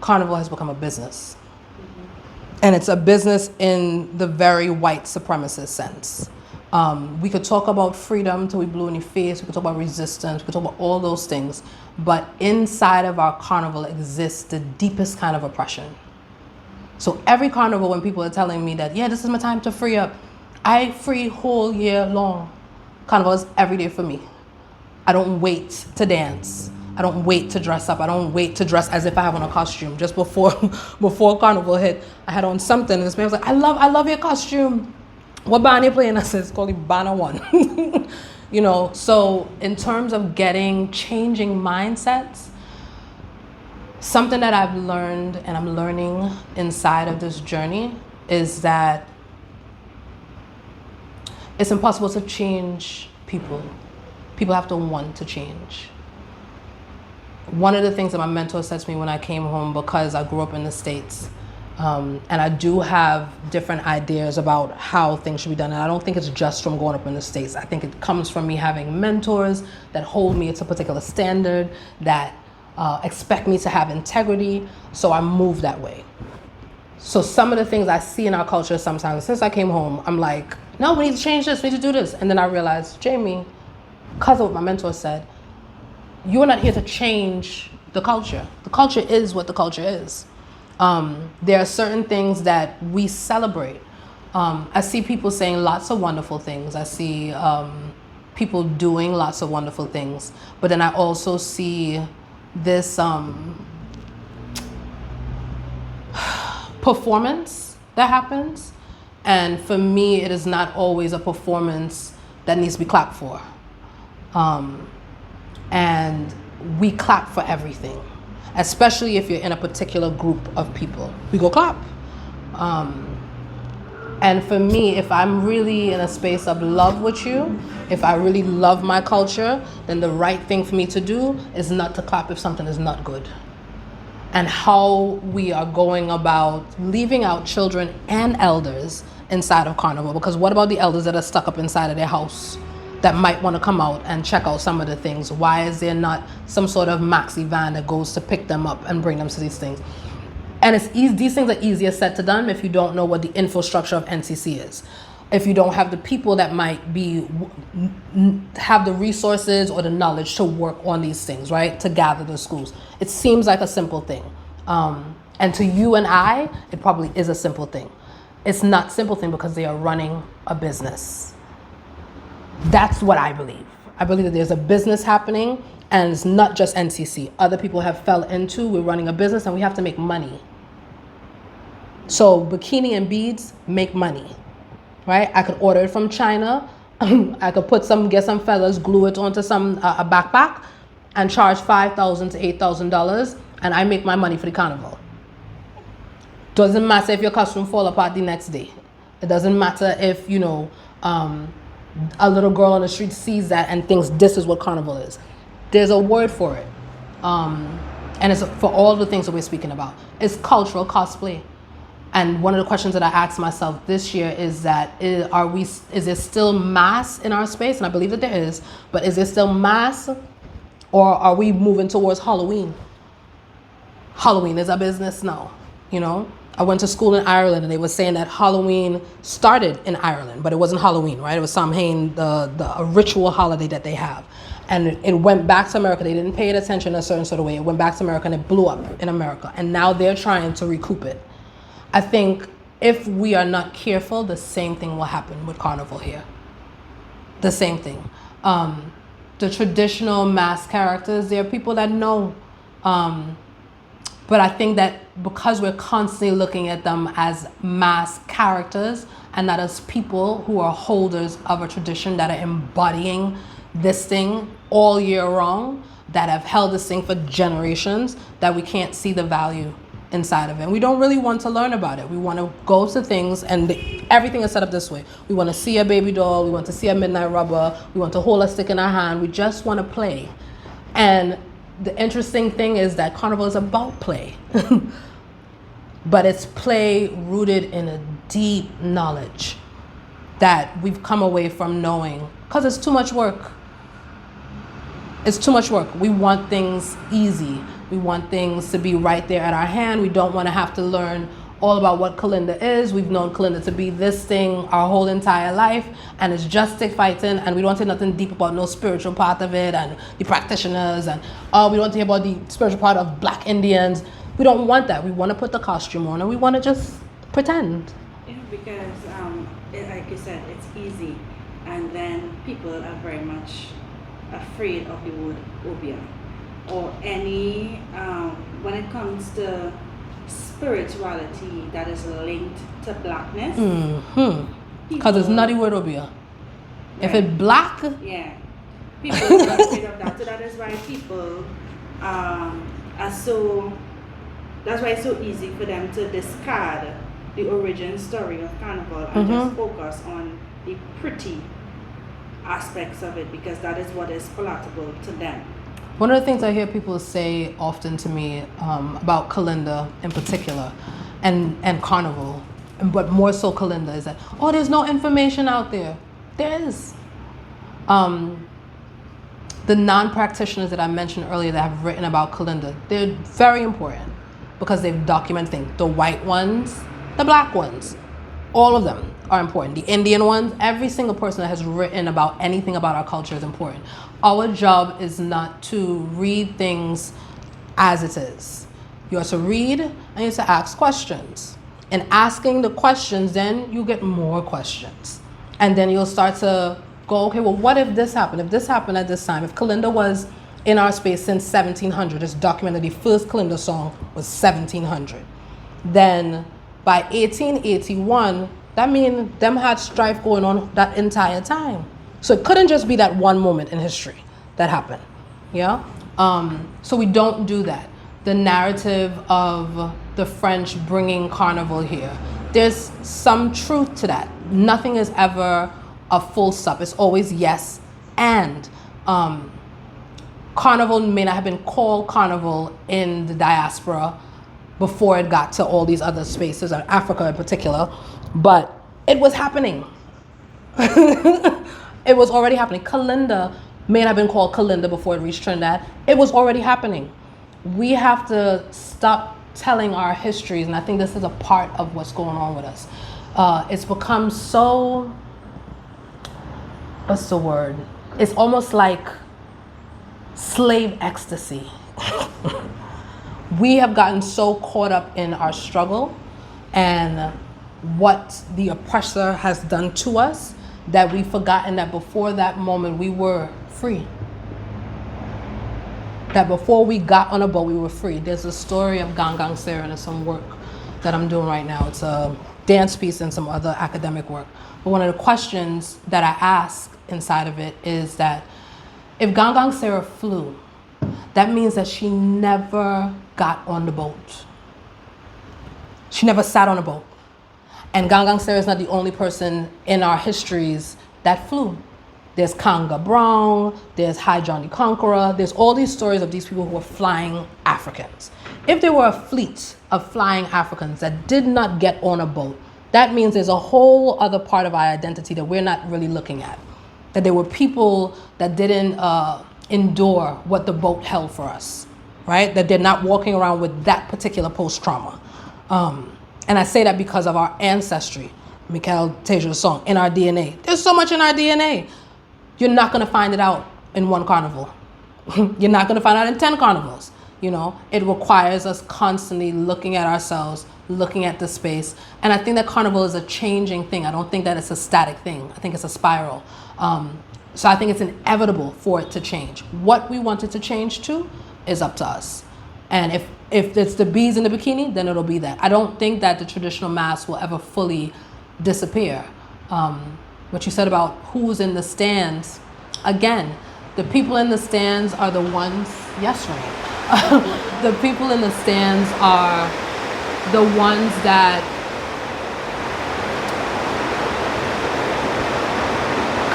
Carnival has become a business. And it's a business in the very white supremacist sense. We could talk about freedom till we blew in your face. We could talk about resistance. We could talk about all those things. But inside of our carnival exists the deepest kind of oppression. So every carnival, when people are telling me that, yeah, this is my time to free up, I free whole year long. Carnival is every day for me. I don't wait to dance. I don't wait to dress up. I don't wait to dress as if I have on a costume. Just before Carnival hit, I had on something, and this man was like, I love your costume. What band are you playing? I said, it's called Banner One. You know, so in terms of changing mindsets, something that I've learned and I'm learning inside of this journey is that it's impossible to change people. People have to want to change. One of the things that my mentor said to me when I came home, because I grew up in the States, and I do have different ideas about how things should be done. And I don't think it's just from growing up in the States. I think it comes from me having mentors that hold me to a particular standard, that expect me to have integrity. So I move that way. So some of the things I see in our culture sometimes, since I came home, I'm like, no, we need to change this, we need to do this. And then I realized, Jamie, because of what my mentor said, you are not here to change the culture. The culture is what the culture is. There are certain things that we celebrate. I see people saying lots of wonderful things. I see people doing lots of wonderful things. But then I also see this performance that happens. And for me, it is not always a performance that needs to be clapped for. And we clap for everything, especially if you're in a particular group of people. We go clap. And for me, if I'm really in a space of love with you, if I really love my culture, then the right thing for me to do is not to clap if something is not good. And how we are going about leaving out children and elders inside of Carnival. Because what about the elders that are stuck up inside of their house that might want to come out and check out some of the things? Why is there not some sort of maxi van that goes to pick them up and bring them to these things? And it's easy, these things are easier said to done if you don't know what the infrastructure of NCC is. If you don't have the people that might have the resources or the knowledge to work on these things, right? To gather the schools. It seems like a simple thing. And to you and I, it probably is a simple thing. It's not a simple thing because they are running a business. That's what I believe. I believe that there's a business happening, and it's not just NCC. Other people have fell into, we're running a business and we have to make money. So bikini and beads make money, right? I could order it from China. I could get some fellas, glue it onto a backpack and charge $5,000 to $8,000, and I make my money for the carnival. Doesn't matter if your costume fall apart the next day. It doesn't matter if, a little girl on the street sees that and thinks this is what carnival is. There's a word for it. And it's for all the things that we're speaking about. It's cultural cosplay. And one of the questions that I asked myself this year is that, is there still mass in our space? And I believe that there is, but is there still mass, or are we moving towards Halloween? Halloween is a business now, I went to school in Ireland, and they were saying that Halloween started in Ireland, but it wasn't Halloween, right? It was Samhain, a ritual holiday that they have. And it went back to America. They didn't pay it attention in a certain sort of way. It went back to America, and it blew up in America. And now they're trying to recoup it. I think if we are not careful, the same thing will happen with Carnival here. The same thing. The traditional mass characters, there are people that know. But I think that because we're constantly looking at them as mass characters and not as people who are holders of a tradition that are embodying this thing all year round, that have held this thing for generations, that we can't see the value inside of it. And we don't really want to learn about it. We want to go to things, and everything is set up this way. We want to see a baby doll. We want to see a midnight rubber. We want to hold a stick in our hand. We just want to play. And the interesting thing is that Carnival is about play. But it's play rooted in a deep knowledge that we've come away from knowing, because it's too much work. It's too much work. We want things easy. We want things to be right there at our hand. We don't want to have to learn all about what Kalinda is. We've known Kalinda to be this thing our whole entire life, and it's just stick fighting, and we don't say nothing deep about no spiritual part of it and the practitioners, and we don't hear about the spiritual part of Black Indians. We don't want that. We want to put the costume on, and we want to just pretend. Yeah, because like you said, it's easy, and then people are very much afraid of the word obia, or any when it comes to spirituality that is linked to blackness. Because it's not the word obia. Right. If it's black, yeah, people are afraid of that. So that is why people are so. That's why it's so easy for them to discard the origin story of Carnival and just focus on the pretty aspects of it, because that is what is palatable to them. One of the things I hear people say often to me about Kalinda in particular, and Carnival, but more so Kalinda, is that, oh, there's no information out there. There is. The non-practitioners that I mentioned earlier that have written about Kalinda, they're very important because they've documented things. The white ones, the black ones, all of them are important. The Indian ones, every single person that has written about anything about our culture is important. Our job is not to read things as it is. You have to read and you have to ask questions. And asking the questions, then you get more questions. And then you'll start to go, okay, well, what if this happened? If this happened at this time, if Kalinda was in our space since 1700, it's documented the first Kalinda song was 1700. Then by 1881, that means them had strife going on that entire time. So it couldn't just be that one moment in history that happened, yeah? So we don't do that. The narrative of the French bringing Carnival here, there's some truth to that. Nothing is ever a full stop. It's always yes and. Carnival may not have been called Carnival in the diaspora before it got to all these other spaces, or Africa in particular, but it was happening. It was already happening. Kalinda may not have been called Kalinda before it reached Trinidad. It was already happening. We have to stop telling our histories, and I think this is a part of what's going on with us. It's become so, what's the word? It's almost like slave ecstasy. We have gotten so caught up in our struggle and what the oppressor has done to us that we've forgotten that before that moment we were free. That before we got on a boat we were free. There's a story of Gangang Sarah and some work that I'm doing right now. It's a dance piece and some other academic work. But one of the questions that I ask inside of it is that if Gangang Sarah flew, that means that she never got on the boat. She never sat on a boat. And Gangang Sarah is not the only person in our histories that flew. There's Kanga Brown, there's High John the Conqueror, there's all these stories of these people who were flying Africans. If there were a fleet of flying Africans that did not get on a boat, that means there's a whole other part of our identity that we're not really looking at. That there were people that didn't endure what the boat held for us, right? That they're not walking around with that particular post-trauma. And I say that because of our ancestry. Michael Teja's song, in our DNA. There's so much in our DNA. You're not going to find it out in one carnival. You're not going to find out in 10 carnivals. You know, it requires us constantly looking at ourselves, looking at the space. And I think that Carnival is a changing thing. I don't think that it's a static thing. I think it's a spiral. So I think it's inevitable for it to change. What we want it to change to is up to us. And if it's the bees in the bikini, then it'll be that. I don't think that the traditional mask will ever fully disappear. What you said about who's in the stands, again, the people in the stands are the ones, yes, right. The people in the stands are the ones that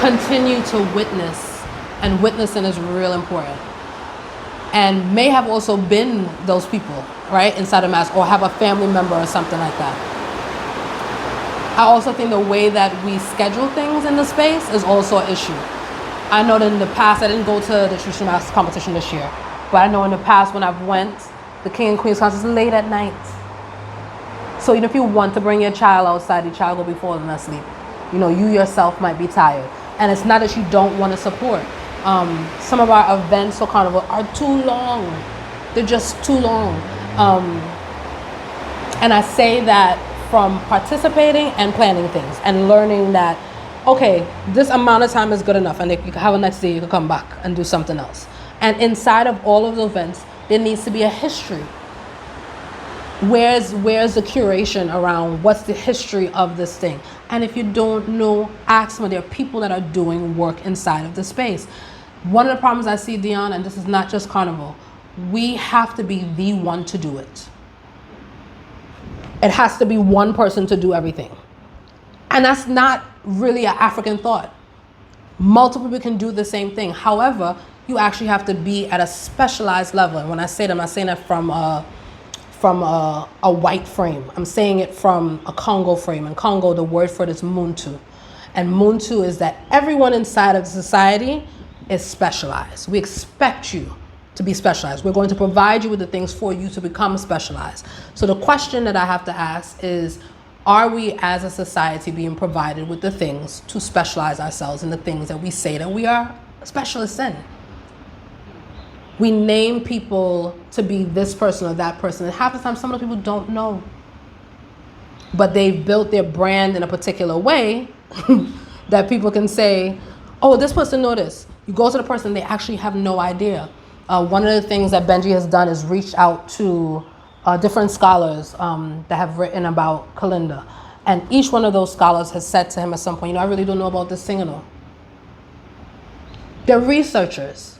continue to witness, and witnessing is real important. And may have also been those people, right, inside a mask, or have a family member or something like that. I also think the way that we schedule things in the space is also an issue. I know that in the past, I didn't go to the traditional mask competition this year. But I know in the past when I've went, the King and Queen's concert is late at night. So even if you want to bring your child outside, the child will be falling asleep. You know, you yourself might be tired. And it's not that you don't want to support. Some of our events for Carnival are too long. They're just too long. And I say that from participating and planning things and learning that, okay, this amount of time is good enough, and if you have a next day, you can come back and do something else. And inside of all of those events, there needs to be a history. Where's the curation around what's the history of this thing? And if you don't know, ask them. There are people that are doing work inside of the space. One of the problems I see, Dion, and this is not just Carnival, we have to be the one to do it. It has to be one person to do everything. And that's not really an African thought. Multiple people can do the same thing. However, you actually have to be at a specialized level. And when I say that, I'm not saying that from a white frame. I'm saying it from a Congo frame. In Congo, the word for it is Muntu. And Muntu is that everyone inside of the society is specialized. We expect you to be specialized. We're going to provide you with the things for you to become specialized. So the question that I have to ask is, are we as a society being provided with the things to specialize ourselves in the things that we say that we are specialists in? We name people to be this person or that person, and half the time some of the people don't know. But they've built their brand in a particular way that people can say, oh, this person knows this. You go to the person, they actually have no idea. One of the things that Benji has done is reach out to different scholars that have written about Kalinda. And each one of those scholars has said to him at some point, you know, I really don't know about this thing at all. They're researchers.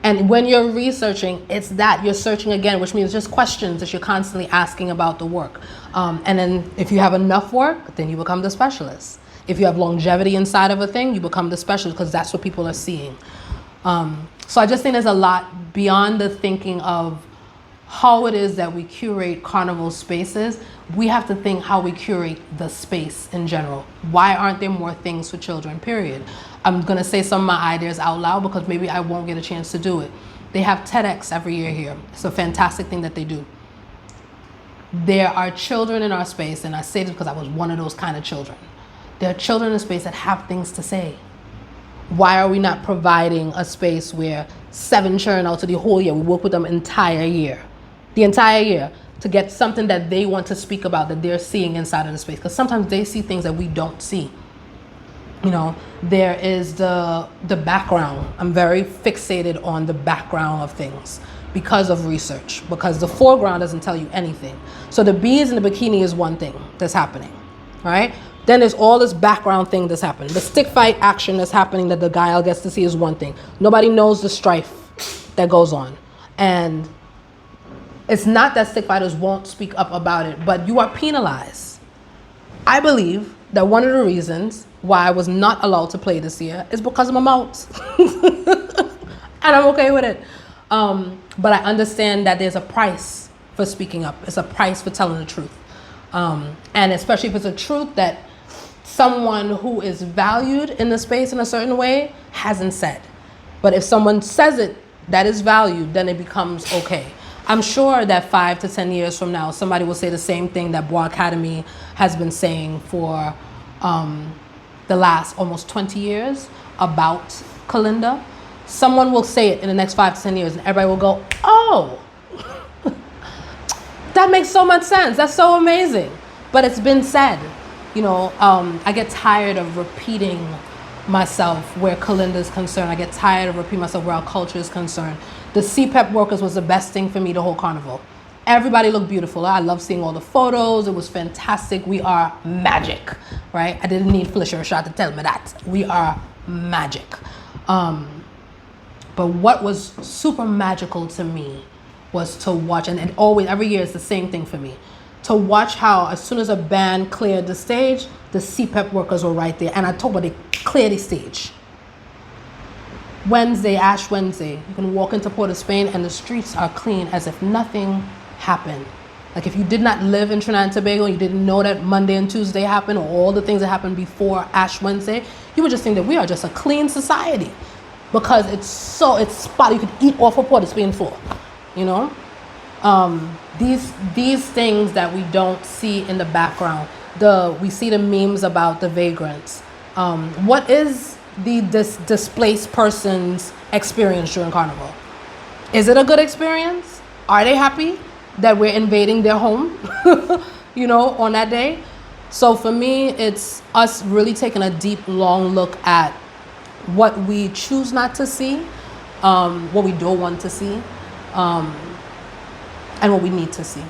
And when you're researching, it's that you're searching again, which means just questions that you're constantly asking about the work. And then if you have enough work, then you become the specialist. If you have longevity inside of a thing, you become the specialist because that's what people are seeing. So I just think there's a lot beyond the thinking of how it is that we curate Carnival spaces. We have to think how we curate the space in general. Why aren't there more things for children, period? I'm going to say some of my ideas out loud because maybe I won't get a chance to do it. They have TEDx every year here. It's a fantastic thing that they do. There are children in our space, and I say this because I was one of those kind of children. There are children in the space that have things to say. Why are we not providing a space where 7 children out to the whole year, we work with them the entire year, to get something that they want to speak about that they're seeing inside of the space? Because sometimes they see things that we don't see. You know, there is the background. I'm very fixated on the background of things because of research, because the foreground doesn't tell you anything. So the bees in the bikini is one thing that's happening, right? Then there's all this background thing that's happening. The stick fight action that's happening that the guy gets to see is one thing. Nobody knows the strife that goes on. And it's not that stick fighters won't speak up about it, but you are penalized. I believe that one of the reasons why I was not allowed to play this year is because of my mouth. And I'm okay with it. But I understand that there's a price for speaking up. It's a price for telling the truth. And especially if it's a truth that someone who is valued in the space in a certain way hasn't said. But if someone says it that is valued, then it becomes okay. I'm sure that 5 to 10 years from now, somebody will say the same thing that Bois Academy has been saying for the last almost 20 years about Kalinda. Someone will say it in the next 5 to 10 years and everybody will go, oh, that makes so much sense. That's so amazing. But it's been said. You know, I get tired of repeating myself where Kalinda is concerned. I get tired of repeating myself where our culture is concerned. The CPEP workers was the best thing for me the whole carnival. Everybody looked beautiful. I love seeing all the photos. It was fantastic. We are magic, right? I didn't need Felicia Rashad to tell me that. We are magic. But what was super magical to me was to watch, and always, every year it's the same thing for me, to watch how as soon as a band cleared the stage, the CPEP workers were right there. And I told them they cleared the stage. Wednesday, Ash Wednesday, you can walk into Port of Spain and the streets are clean as if nothing happened. Like if you did not live in Trinidad and Tobago, you didn't know that Monday and Tuesday happened or all the things that happened before Ash Wednesday, you would just think that we are just a clean society. because it's spot. You could eat off a pot of spoonful, you know. These things that we don't see in the background. We see the memes about the vagrants. What is the displaced person's experience during Carnival? Is it a good experience? Are they happy that we're invading their home, you know, on that day? So for me, it's us really taking a deep, long look at what we choose not to see, what we don't want to see, and what we need to see.